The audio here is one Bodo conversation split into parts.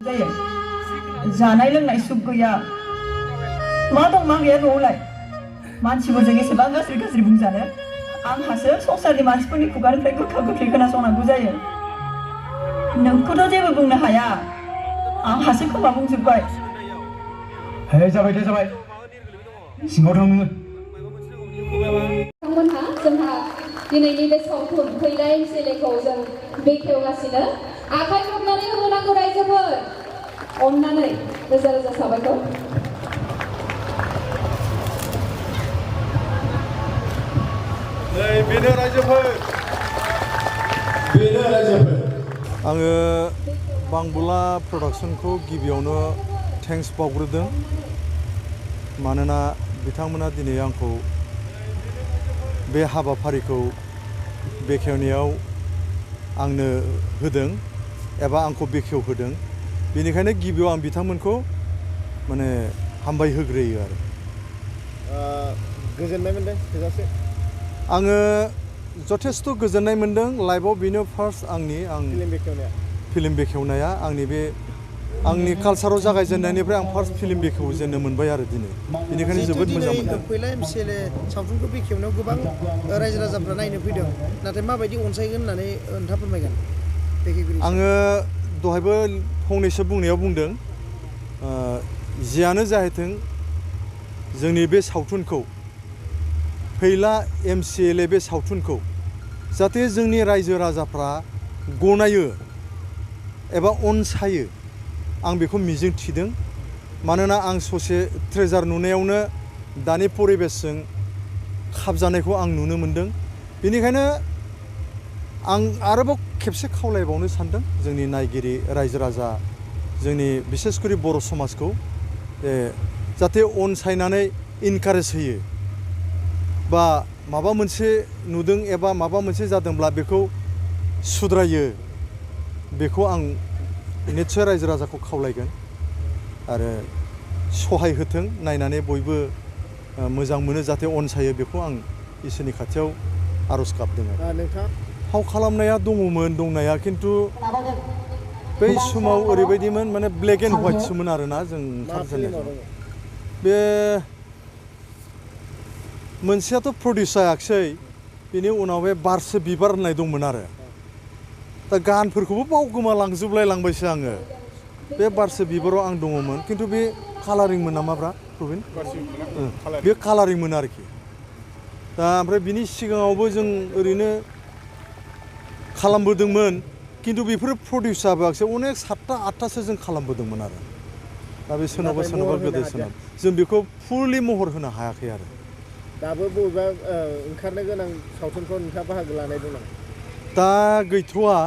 जायो जानाय लोंनाय सुख गैया मा दं मा गैया न'आवलाय मानसिफोरजों एसेबां गाज्रि बुंजानो आंहासो संसारनि मानसिफोरनि खुगानिफ्राय गोखा गोखै खोनासंनांगौ जायो नोंखौथ' जेबो बुंनो हाया आंहासो खोमा बुंजोब्बाय हे जाबाय दे जाबाय सिङाव थां नोङो बिथांमोनहा जोंहा दिनैनि बे सावथुन फैला एमसिएलएखौ जों बेखेवगासिनो आखाइ खबनानै होनांगौ रायजोफोर अननानै रोजा रोजा साबायखर बेनो रायजोफोर आङो बांबुला प्रडाक्शनखौ गिबियावनो थेंक्स बावग्रोदों मानोना बिथांमोना दिनै आंखौ बे हाबाफारिखौ बेखेवनायाव आंनो होदों एबा आंखौ बेखेवहोदों बेनिखायनो गिबियाव आं बिथांमोनखौ माने हामबाय होग्रोयो आरो गोजोननाय मोनदों थोजासे आङो जथेस्थ' गोजोननाय मोनदों लाइफआव बेनो फार्स्ट आं फिल्म बेखेवनाया आंनि कालचाराव जागायजेननायनिफ्राय आं फार्स्ट फिल्म बेखेवजेननो मोनबाय आरो दिनै बेनिखायनो जोबोद मोजां मोनदों फैला एमसिएलए सावथुनखौ बेखेवनायाव गोबां रायजो राजाफ्रा नायनो फैदों नाथाय माबायदि अनसायगोन होननानै नोंथाङा फोरमायगोन आङो दहायबो फंनैसो बुंनायाव बुंदों जियानो जाहैथों जोंनि बे सावथुनखौ फैला एमसिएलए बे सावथुनखौ जाहाथे जोंनि रायजो राजाफ्रा गनायो एबा अनसायो आं बेखौ मिजिं थिदों मानोना आं ससे ट्रेजार नुनायावनो दानि परिबेसजों खाबजानायखौ आं नुनो मोनदों बेनिखायनो आं आरोबाव खेबसे खावलायबावनो सानदों जोंनि नायगिरि रायजो राजा जोंनि बिसेसकरि बर' समाजखौ जाहाथे अनसायनानै इनकारेज होयो बा माबा मोनसे नुदों एबा माबा मोनसे जादोंब्ला बेखौ सुद्रायो बेखौ आं निस्सय रायजो राजाखौ खावलायगोन आरो सहाय होथों नायनानै बयबो मोजां मोनो जाहाथे अनसायो बेखौ आं इसोरनि खाथियाव आर'ज गाबदों फाव खालामनाया दङमोन दंनाया खिन्थु बै समाव ओरैबायदिमोन माने ब्लेक एन्ड व्हाइटसोमोन आरोना जों बे मोनसेयाथ' प्रडिउस जायाखिसै बेनि उनाव बे बारसे बिबार होननाय दंमोन आरो दा गानफोरखौबो बावगोमालांजोबलाय लांबायसो आङो बे बारसे बिबाराव आं दङमोन खिन्थु बे कालारिंमोन नामाब्रा प्रबिन बे कालारिंमोन आरोखि दा ओमफ्राय बिनि सिगाङावबो जों ओरैनो खालामबोदोंमोन खिन्थु बेफोरो प्रडिउस जाबोआखिसै अनेक 7टा 8टासो जों खालामबोदोंमोन आरो दा बे सोरनावबा गोदोसोनाव जों बेखौ फुलि महर होनो हायाखै आरो दाबो बबेबा ओंखारनो गोनां सावथुनफ्राव नोंथाङा बाहागो लानाय दं नामा दा गैथ'वा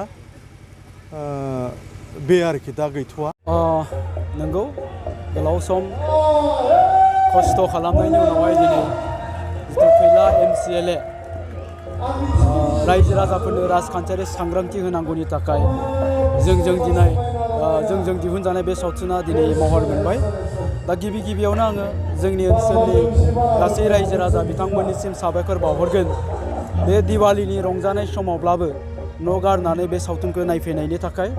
बे आरोखि दा गैथ'वा नंगौ गोलाव सम खस्थ' खालामनायनि उनावहाय दिनै जिथु फैला एमसिएलए रायजो राजाफोरनो राजखान्थियारि सांग्रांथि होनांगौनि थाखाय जोंजों दिहुनजानाय बे सावथुना दिनै महर मोनबाय दा गिबियावनो आङो जोंनि ओनसोलनि गासै रायजो राजा बिथांमोननिसिम साबायखर बावहरगोन बे दिवालीनि रंजानाय समावब्लाबो न' गारनानै बे सावथुनखौ नायफैनायनि थाखाय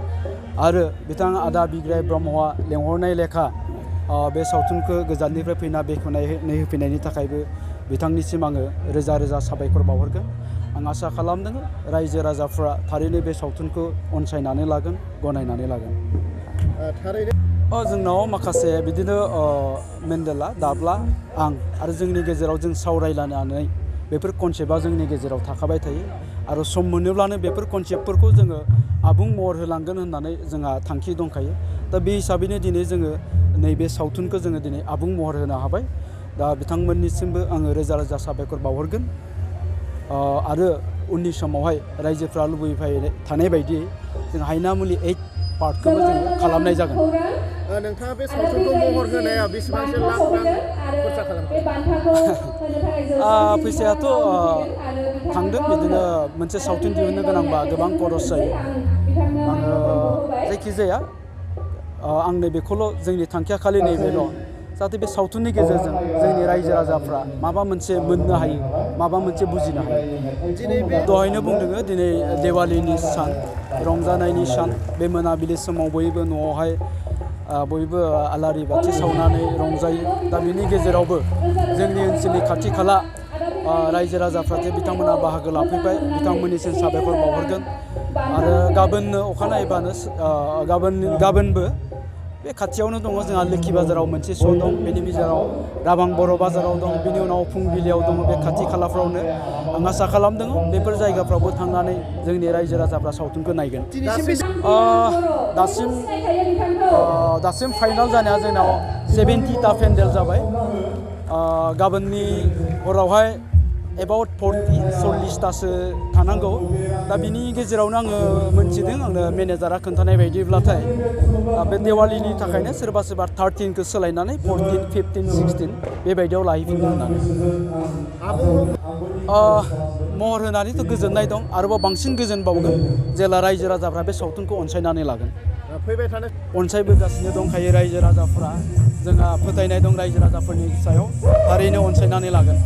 आरो बिथां आदा बिग्राय ब्रह्मआ लेंहरनाय लेखा बे सावथुनखौ गोजाननिफ्राय फैना बेखेवनानै होफैनायनि थाखायबो बिथांनिसिम आङो रोजा रोजा साबायखर बावहरगोन आं आसा खालामदों रायजो राजाफ्रा थारैनो बे सावथुनखौ अनसायनानै लागोन गनायनानै लागोन जोंनाव माखासे बिदिनो मेन्डेला दाब्ला आं आरो जोंनि गेजेराव जों सावरायलायनानै बेफोर कनसेप्टआ जोंनि गेजेराव थाखाबाय थायो आरो सम मोनोब्लानो बेफोर कनसेप्टफोरखौ जोङो आबुं महर होलांगोन होननानै जोंहा थांखि दंखायो दा बे हिसाबैनो दिनै जोङो नैबे सावथुनखौ जोङो दिनै आबुं महर होनो हाबाय दा बिथांमोननिसिमबो आङो रोजा रोजा साबायखर बावहरगोन आरो उननि समावहाय रायजोफ्रा लुबैबाय थानाय बायदियै जों हायनामुलि 8 पार्टखौबो जोङो खालामनाय जागोन नोंथाङा बे सावथुनखौ महर होनाया बेसेबांसो लाख खरसा खालामखो फैसायाथ' थांदों बिदिनो मोनसे सावथुन दिहुननो गोनांबा गोबां खरस जायो आङो जायखिजाया आं नैबेखौल' जोंनि थांखिया खालि नैबेल' जाहाथे बे सावथुननि गेजेरजों जोंनि रायजो राजाफ्रा माबा मोनसे मोननो हायो माबा मोनसे बुजिनो हायो दिनै बे दहायनो बुंदोङो दिनै देवालिनि सान रंजानायनि सान बे मोनाबिलि समाव बयबो न'आवहाय बयबो आलारि बाथि सावनानै रंजायो दा बिनि गेजेरावबो जोंनि ओनसोलनि खाथि खाला रायजो राजाफ्रा जे बिथांमोना बाहागो लाफैबाय बिथांमोननिसिम साबायखर बावहरगोन आरो गाबोननो अखानायैबानो गाबोनबो बे खाथियावनो दङ जोंहा लोखि बाजाराव मोनसे श' दं बेनि गेजेराव राबां बर' बाजाराव दं बिनि उनाव फुंबिलियाव दङ बे खाथि खालाफ्रावनो आं आसा खालामदों बेफोर जायगाफ्रावबो थांनानै जोंनि रायजो राजाफ्रा सावथुनखौ नायगोन दासिम फाइनाल जानाया जोंनाव 70टा पेन्डेल जाबाय गाबोननि हरावहाय एबाउट 40-40तासो थानांगौ दा बिनि गेजेरावनो आङो मोनथिदों आंनो मेनेजारा खोन्थानाय बायदिब्लाथाय बे देवालिनि थाखायनो सोरबा 13खौ सोलायनानै 14, 15, 16 बेबायदियाव लाहैफिननो होननानै महर होनानैथ' गोजोननाय दं आरोबाव बांसिन गोजोन बावगोन जेला रायजो राजाफ्रा बे सावथुनखौ अनसायनानै लागोन फैबाय थानाय अनसायबोगासिनो दंखायो रायजो राजाफ्रा जोंहा फोथायनाय दं रायजो राजाफोरनि सायाव थारैनो अनसायनानै लागोन